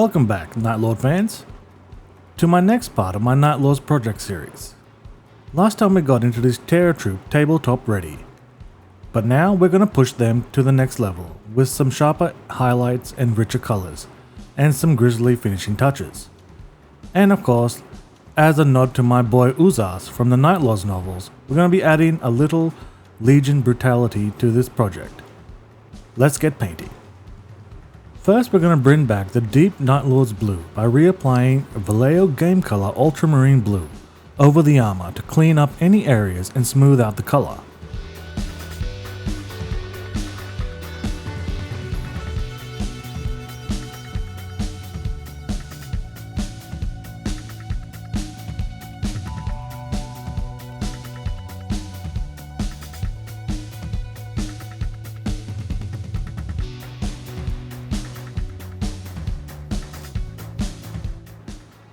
Welcome back, NightLord fans, to my next part of my NightLords project series. Last time we got into this terror troop tabletop ready, but now we're going to push them to the next level with some sharper highlights and richer colors, and some grisly finishing touches. And of course, as a nod to my boy Uzas from the NightLords novels, we're going to be adding a little Legion brutality to this project. Let's get painting. First, we're going to bring back the deep NightLords blue by reapplying Vallejo Game Color Ultramarine Blue over the armor to clean up any areas and smooth out the color.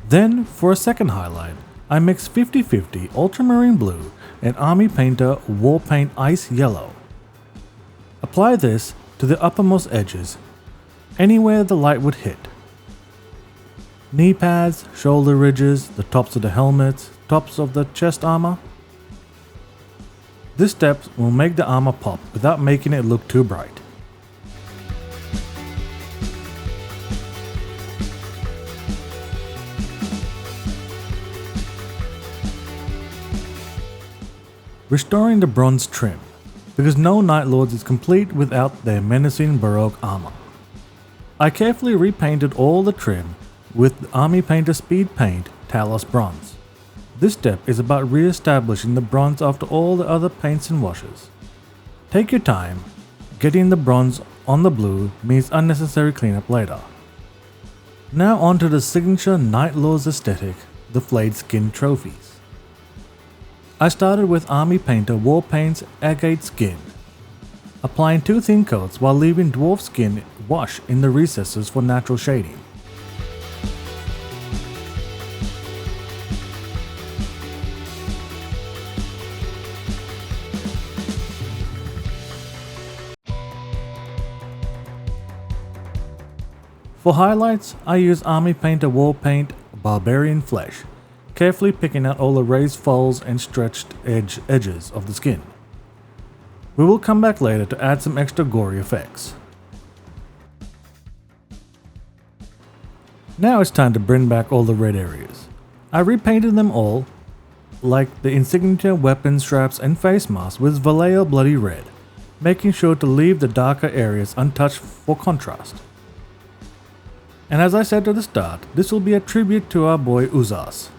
Then, for a second highlight, I mix 50-50 Ultramarine Blue and Army Painter War Paint Ice Yellow. Apply this to the uppermost edges, anywhere the light would hit. Knee pads, shoulder ridges, the tops of the helmets, tops of the chest armor. This step will make the armor pop without making it look too bright. Restoring the bronze trim, because no NightLords is complete without their menacing Baroque armor. I carefully repainted all the trim with Army Painter Speed Paint Talos Bronze. This step is about re-establishing the bronze after all the other paints and washes. Take your time, getting the bronze on the blue means unnecessary cleanup later. Now onto the signature NightLords aesthetic, the Flayed Skin Trophies. I started with Army Painter War Paint's Agate Skin, applying 2 thin coats while leaving dwarf skin wash in the recesses for natural shading. For highlights, I use Army Painter War Paint Barbarian Flesh, carefully picking out all the raised folds and stretched edges of the skin. We will come back later to add some extra gory effects. Now it's time to bring back all the red areas. I repainted them all, like the insignia weapon straps and face masks, with Vallejo Bloody Red, making sure to leave the darker areas untouched for contrast. And as I said at the start, this will be a tribute to our boy Uzas.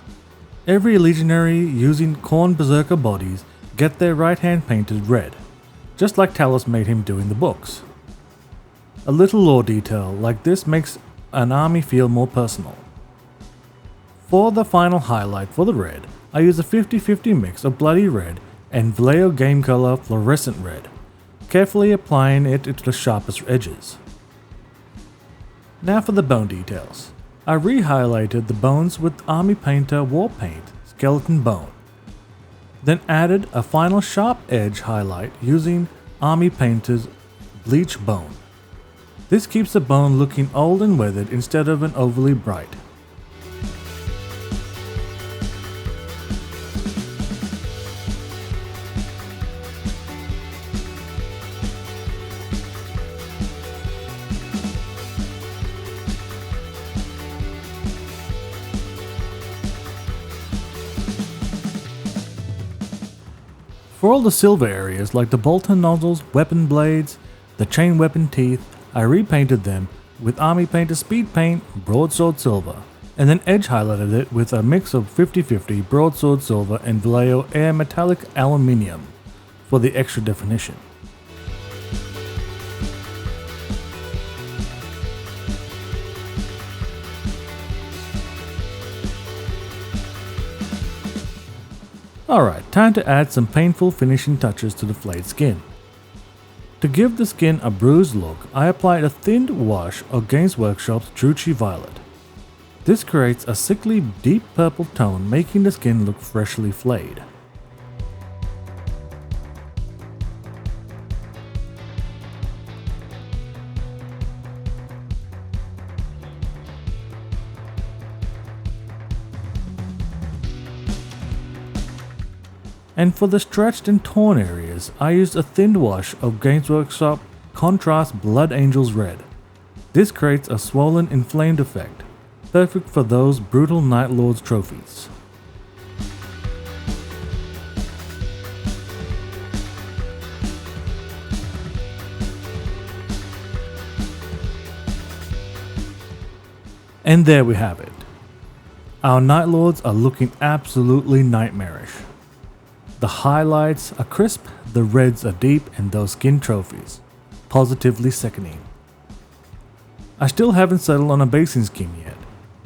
Every legionary using Khorne Berserker bodies get their right hand painted red, just like Talos made him do in the books. A little lore detail like this makes an army feel more personal. For the final highlight for the red, I use a 50-50 mix of Bloody Red and Vallejo Game Color Fluorescent Red, carefully applying it to the sharpest edges. Now for the bone details. I re-highlighted the bones with Army Painter War Paint Skeleton Bone, then added a final sharp edge highlight using Army Painter's Bleach Bone. This keeps the bone looking old and weathered instead of an overly bright. For all the silver areas like the bolter nozzles, weapon blades, the chain weapon teeth, I repainted them with Army Painter Speed Paint Broadsword Silver, and then edge highlighted it with a mix of 50-50 Broadsword Silver and Vallejo Air Metallic Aluminium for the extra definition. Alright, time to add some painful finishing touches to the flayed skin. To give the skin a bruised look, I applied a thinned wash of Games Workshop's Druchii Violet. This creates a sickly deep purple tone, making the skin look freshly flayed. And for the stretched and torn areas, I used a thin wash of Games Workshop Contrast Blood Angels Red. This creates a swollen inflamed effect, perfect for those brutal NightLords trophies. And there we have it. Our NightLords are looking absolutely nightmarish. The highlights are crisp, the reds are deep, and those skin trophies, positively sickening. I still haven't settled on a basing scheme yet,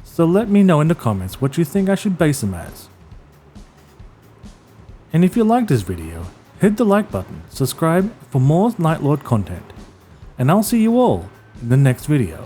so let me know in the comments what you think I should base them as. And if you like this video, hit the like button, subscribe for more NightLord content, and I'll see you all in the next video.